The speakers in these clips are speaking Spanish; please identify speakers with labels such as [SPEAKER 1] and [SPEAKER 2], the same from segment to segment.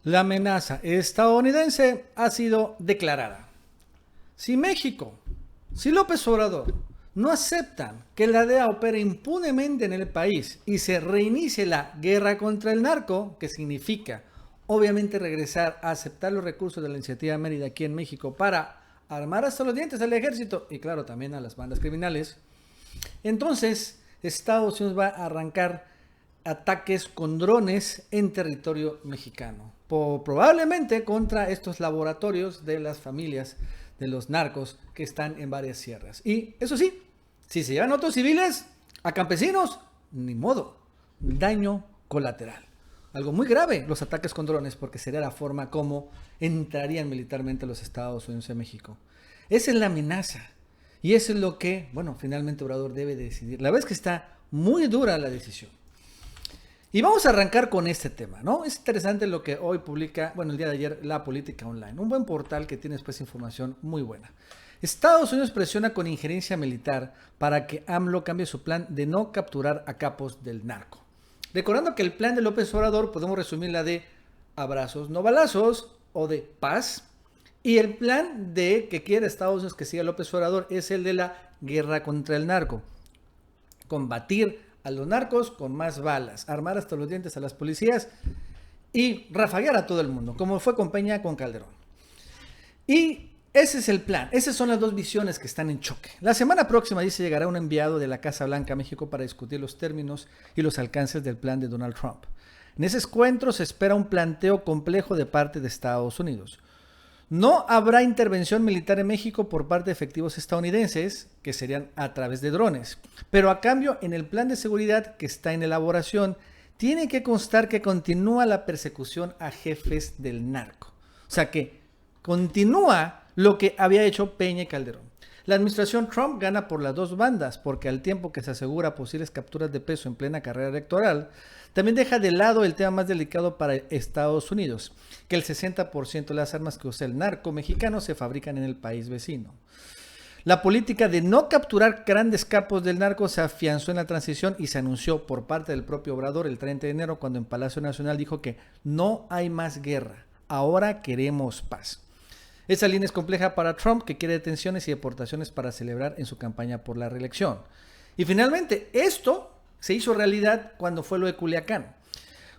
[SPEAKER 1] La amenaza estadounidense ha sido declarada. Si México, si López Obrador no aceptan que la DEA opere impunemente en el país y se reinicie la guerra contra el narco, que significa obviamente regresar a aceptar los recursos de la iniciativa Mérida aquí en México para armar hasta los dientes al ejército y claro también a las bandas criminales, entonces Estados Unidos va a arrancar ataques con drones en territorio mexicano, probablemente contra estos laboratorios de las familias de los narcos que están en varias sierras. Y eso sí, si se llevan otros civiles a campesinos, ni modo, daño colateral. Algo muy grave los ataques con drones porque sería la forma como entrarían militarmente los Estados Unidos en México. Esa es la amenaza. Y eso es lo que, bueno, finalmente Obrador debe decidir. La verdad es que está muy dura la decisión. Y vamos a arrancar con este tema, ¿no? Es interesante lo que hoy publica, bueno, el día de ayer, La Política Online, un buen portal que tiene después información muy buena. Estados Unidos presiona con injerencia militar para que AMLO cambie su plan de no capturar a capos del narco. Recordando que el plan de López Obrador podemos resumirla de abrazos no balazos o de paz. Y el plan de que quiere Estados Unidos que siga López Obrador es el de la guerra contra el narco. Combatir a los narcos con más balas, armar hasta los dientes a las policías y rafaguear a todo el mundo, como fue con Peña con Calderón. Y ese es el plan, esas son las dos visiones que están en choque. La semana próxima, dice, llegará un enviado de la Casa Blanca a México para discutir los términos y los alcances del plan de Donald Trump. En ese encuentro se espera un planteo complejo de parte de Estados Unidos. No habrá intervención militar en México por parte de efectivos estadounidenses, que serían a través de drones. Pero a cambio, en el plan de seguridad que está en elaboración, tiene que constar que continúa la persecución a jefes del narco. O sea que continúa lo que había hecho Peña y Calderón. La administración Trump gana por las dos bandas, porque al tiempo que se asegura posibles capturas de peso en plena carrera electoral, también deja de lado el tema más delicado para Estados Unidos, que el 60% de las armas que usa el narco mexicano se fabrican en el país vecino. La política de no capturar grandes capos del narco se afianzó en la transición y se anunció por parte del propio Obrador el 30 de enero cuando en Palacio Nacional dijo que no hay más guerra, ahora queremos paz. Esa línea es compleja para Trump, que quiere detenciones y deportaciones para celebrar en su campaña por la reelección. Y finalmente, esto se hizo realidad cuando fue lo de Culiacán.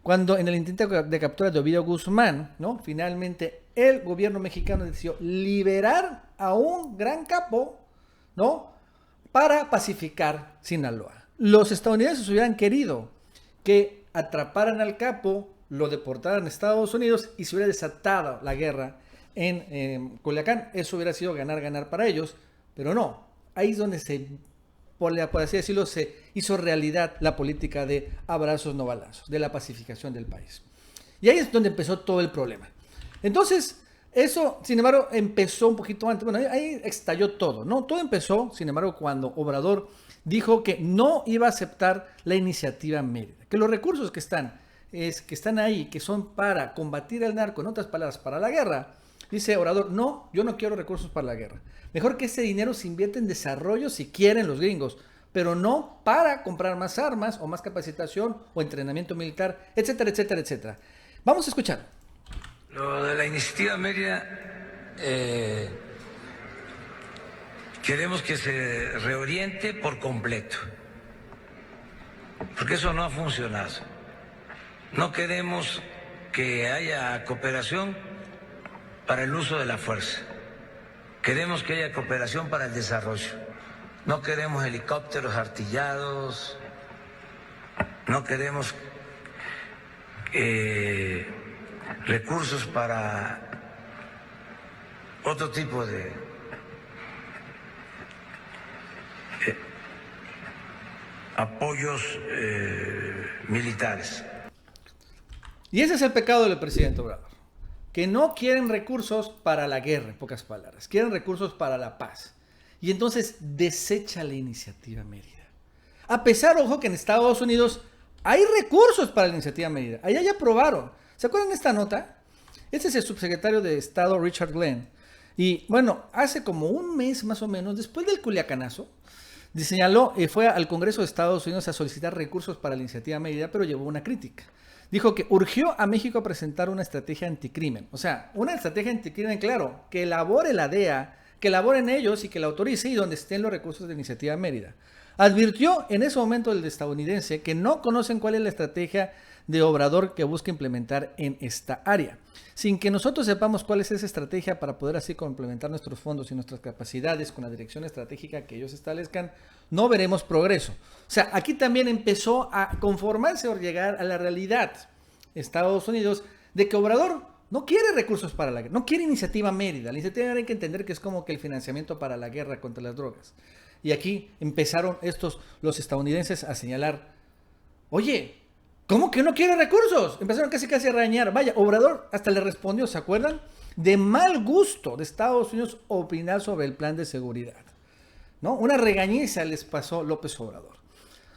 [SPEAKER 1] Cuando en el intento de captura de Ovidio Guzmán, ¿no? Finalmente el gobierno mexicano decidió liberar a un gran capo, ¿no? Para pacificar Sinaloa. Los estadounidenses hubieran querido que atraparan al capo, lo deportaran a Estados Unidos y se hubiera desatado la guerra en Culiacán. Eso hubiera sido ganar para ellos, pero no. Ahí es donde por así decirlo, se hizo realidad la política de abrazos no balazos, de la pacificación del país. Y ahí es donde empezó todo el problema. Entonces, eso, sin embargo, empezó un poquito antes. Bueno, ahí estalló todo, ¿no? Todo empezó, sin embargo, cuando Obrador dijo que no iba a aceptar la iniciativa Mérida, que los recursos que están ahí, que son para combatir al narco, en otras palabras, para la guerra, dice Obrador, no, yo no quiero recursos para la guerra. Mejor que ese dinero se invierte en desarrollo si quieren los gringos, pero no para comprar más armas o más capacitación o entrenamiento militar, etcétera, etcétera, etcétera. Vamos a escuchar.
[SPEAKER 2] Lo de la iniciativa Mérida, queremos que se reoriente por completo, porque eso no ha funcionado. No queremos que haya cooperación para el uso de la fuerza. Queremos que haya cooperación para el desarrollo. No queremos helicópteros artillados, no queremos recursos para otro tipo de apoyos militares.
[SPEAKER 1] Y ese es el pecado del presidente Obrador, que no quieren recursos para la guerra, en pocas palabras, quieren recursos para la paz. Y entonces desecha la iniciativa Mérida. A pesar, ojo, que en Estados Unidos hay recursos para la iniciativa Mérida. Allá ya aprobaron. ¿Se acuerdan de esta nota? Este es el subsecretario de Estado Richard Glenn. Y bueno, hace como un mes más o menos, después del Culiacanazo, señaló, fue al Congreso de Estados Unidos a solicitar recursos para la iniciativa Mérida, pero llevó una crítica. dijo que urgió a México a presentar una estrategia anticrimen. O sea, una estrategia anticrimen, claro, que elabore la DEA, que elaboren ellos y que la autorice y donde estén los recursos de Iniciativa Mérida. Advirtió en ese momento el estadounidense que no conocen cuál es la estrategia de Obrador que busca implementar en esta área. Sin que nosotros sepamos cuál es esa estrategia para poder así complementar nuestros fondos y nuestras capacidades con la dirección estratégica que ellos establezcan, no veremos progreso. O sea, aquí también empezó a conformarse o llegar a la realidad Estados Unidos de que Obrador no quiere recursos para la guerra, no quiere Iniciativa Mérida. La Iniciativa Mérida hay que entender que es como que el financiamiento para la guerra contra las drogas. Y aquí empezaron los estadounidenses a señalar, oye, ¿cómo que no quiere recursos? Empezaron casi a regañar. Vaya, Obrador hasta le respondió, ¿se acuerdan? De mal gusto de Estados Unidos opinar sobre el plan de seguridad, ¿no? Una regañiza les pasó López Obrador.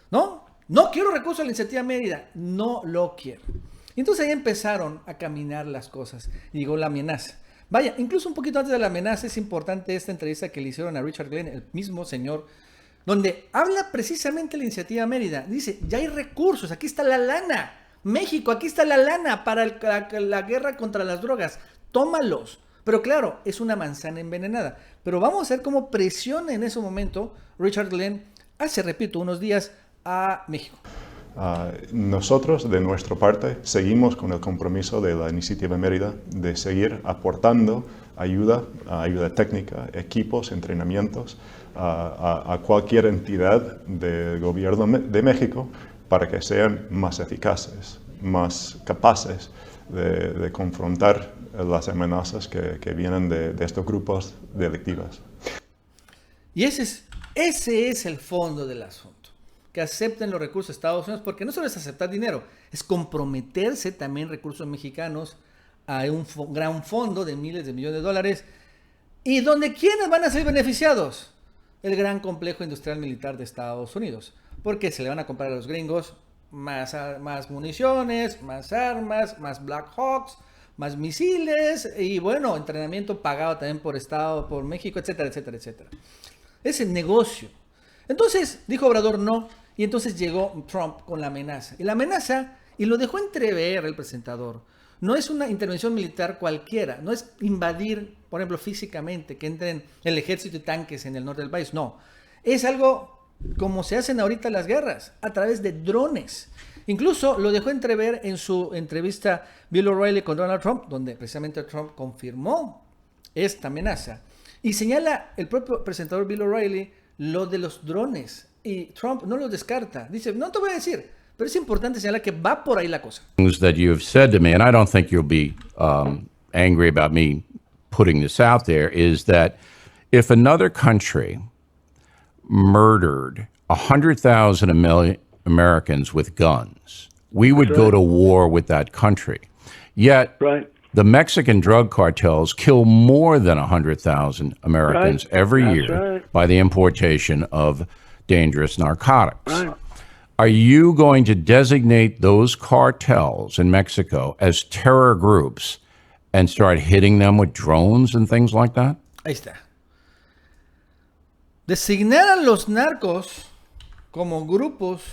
[SPEAKER 1] No quiero recursos a la Iniciativa Mérida. No lo quiero. Entonces ahí empezaron a caminar las cosas. Llegó la amenaza. Vaya, incluso un poquito antes de la amenaza es importante esta entrevista que le hicieron a Richard Glenn, el mismo señor, donde habla precisamente de la Iniciativa Mérida. Dice, ya hay recursos, aquí está la lana. México, aquí está la lana para la guerra contra las drogas. Tómalos. Pero claro, es una manzana envenenada. Pero vamos a ver cómo presiona en ese momento Richard Glenn hace, repito, unos días a México.
[SPEAKER 3] Nosotros, de nuestra parte, seguimos con el compromiso de la Iniciativa Mérida de seguir aportando ayuda técnica, equipos, entrenamientos a cualquier entidad del gobierno de México para que sean más eficaces, más capaces de confrontar las amenazas que vienen de estos grupos delictivos.
[SPEAKER 1] Y ese es el fondo del asunto. Que acepten los recursos de Estados Unidos, porque no solo es aceptar dinero, es comprometerse también recursos mexicanos a un gran fondo de miles de millones de dólares. ¿Y donde quiénes van a ser beneficiados? El gran complejo industrial militar de Estados Unidos, porque se le van a comprar a los gringos más municiones, más armas, más Black Hawks, más misiles y bueno, entrenamiento pagado también por México, etcétera, etcétera, etcétera. Es el negocio. Entonces dijo Obrador no, y entonces llegó Trump con la amenaza. Y la amenaza, y lo dejó entrever el presentador, no es una intervención militar cualquiera, no es invadir, por ejemplo, físicamente, que entren el ejército y tanques en el norte del país, no. Es algo como se hacen ahorita las guerras, a través de drones. Incluso lo dejó entrever en su entrevista Bill O'Reilly con Donald Trump, donde precisamente Trump confirmó esta amenaza. Y señala el propio presentador Bill O'Reilly lo de los drones. Y Trump no lo descarta. Dice, no te voy a decir, pero es importante señalar que va por ahí la cosa.
[SPEAKER 4] Things that you've said to me, and I don't think you'll be angry about me putting this out there, is that if another country murdered 100,000 Americans with guns, we would go to war with that country. Yet, the Mexican drug cartels kill more than 100,000 Americans every year by the importation of dangerous narcotics. Are you going to designate those cartels in Mexico as terror groups and start hitting them with drones and things like that?
[SPEAKER 1] Ahí está. Designar a los narcos como grupos,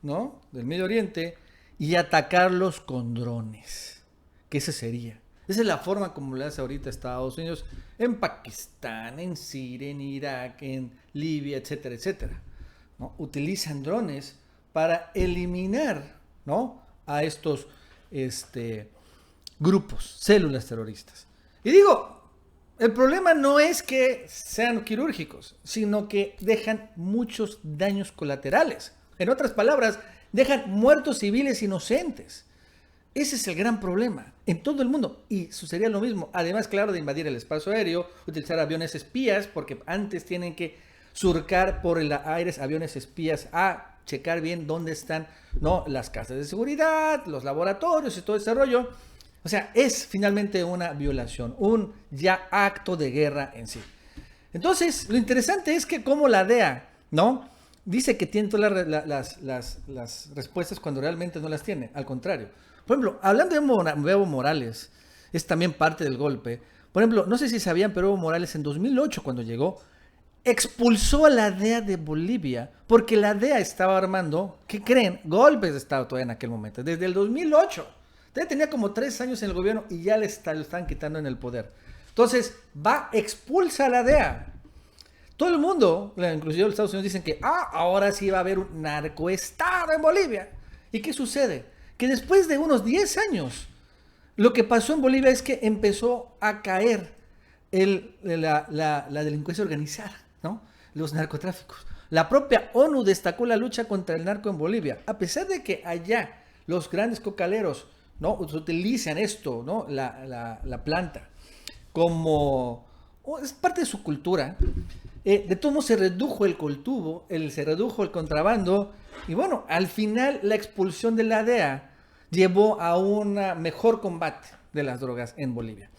[SPEAKER 1] ¿no?, del Medio Oriente y atacarlos con drones. Que ese sería. Esa es la forma como le hace ahorita Estados Unidos en Pakistán, en Siria, en Irak, en Libia, etcétera, etcétera, ¿no? Utilizan drones para eliminar, ¿no?, a estos grupos, células terroristas. Y digo, el problema no es que sean quirúrgicos, sino que dejan muchos daños colaterales. En otras palabras, dejan muertos civiles inocentes. Ese es el gran problema en todo el mundo. Y sucedería lo mismo. Además, claro, de invadir el espacio aéreo, utilizar aviones espías, porque antes tienen que surcar por el aire aviones espías a checar bien dónde están, ¿no?, las casas de seguridad, los laboratorios y todo ese rollo. O sea, es finalmente una violación, un ya acto de guerra en sí. Entonces, lo interesante es que como la DEA, ¿no?, dice que tiene todas las respuestas cuando realmente no las tiene. Al contrario. Por ejemplo, hablando de Evo Morales, es también parte del golpe. Por ejemplo, no sé si sabían, pero Evo Morales en 2008, cuando llegó, expulsó a la DEA de Bolivia porque la DEA estaba armando, ¿qué creen? Golpes de Estado todavía en aquel momento, desde el 2008. Tenía como 3 años en el gobierno y ya lo están quitando en el poder. Entonces, expulsa a la DEA. Todo el mundo, inclusive los Estados Unidos, dicen que ahora sí va a haber un narcoestado en Bolivia. ¿Y qué sucede? Que después de unos 10 años, lo que pasó en Bolivia es que empezó a caer la delincuencia organizada, ¿no? Los narcotráficos. La propia ONU destacó la lucha contra el narco en Bolivia. A pesar de que allá los grandes cocaleros, ¿no?, utilizan esto, ¿no?, la planta, como es parte de su cultura. De todo modo se redujo el cultivo, se redujo el contrabando, y bueno, al final la expulsión de la DEA llevó a un mejor combate de las drogas en Bolivia.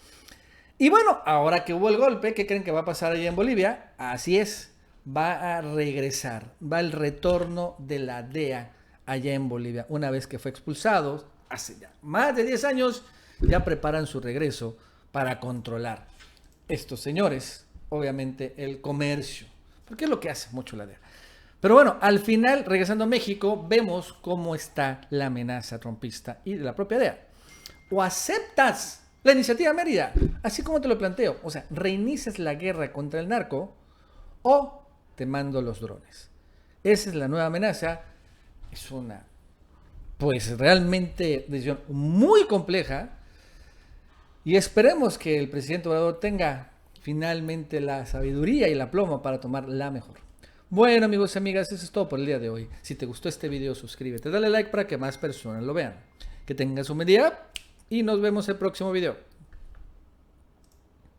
[SPEAKER 1] Y bueno, ahora que hubo el golpe, ¿qué creen que va a pasar allá en Bolivia? Así es, va a regresar, va el retorno de la DEA allá en Bolivia. Una vez que fue expulsado, hace ya más de 10 años, ya preparan su regreso para controlar estos señores, obviamente el comercio, porque es lo que hace mucho la DEA. Pero bueno, al final, regresando a México, vemos cómo está la amenaza trumpista y de la propia DEA. O aceptas la iniciativa Mérida, así como te lo planteo, o sea, reinicias la guerra contra el narco, o te mando los drones. Esa es la nueva amenaza. Es una, pues realmente, decisión muy compleja. Y esperemos que el presidente Obrador tenga finalmente la sabiduría y la ploma para tomar la mejor. Bueno, amigos y amigas, eso es todo por el día de hoy. Si te gustó este video, suscríbete, dale like para que más personas lo vean. Que tengas un buen día y nos vemos en el próximo video.